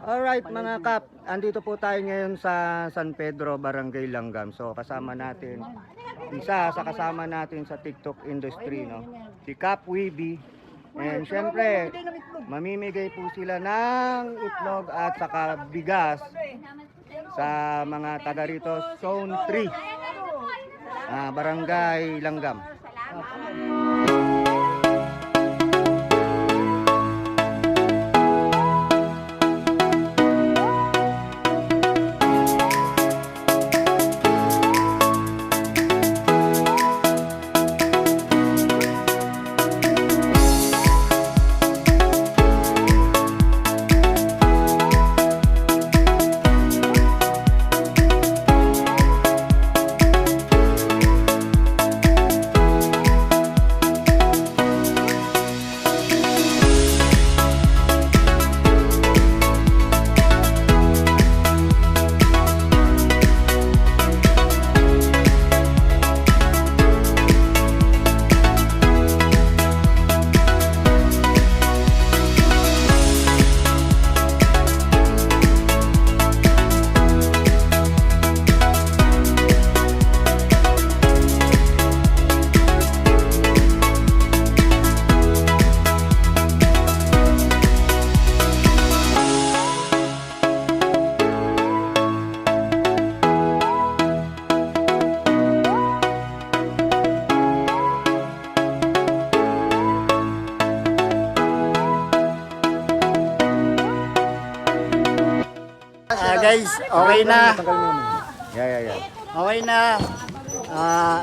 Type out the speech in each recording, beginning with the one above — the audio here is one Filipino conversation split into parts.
Alright mga kap, andito po tayo ngayon sa San Pedro, Barangay Langgam. So kasama natin, isa sa kasama natin sa TikTok industry, no? Si Kap Weeby. And syempre, mamimigay po sila ng itlog at saka bigas sa mga taga rito, Zone 3, Barangay Langgam. Guys, okay na. Yeah. Okay na.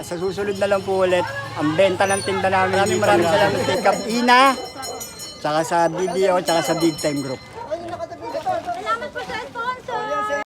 Sa susunod na lang po ulit ang benta ng tinda namin. Maraming salamat kay Kap Ina, tsaka sa BDO, tsaka sa Big Time Group.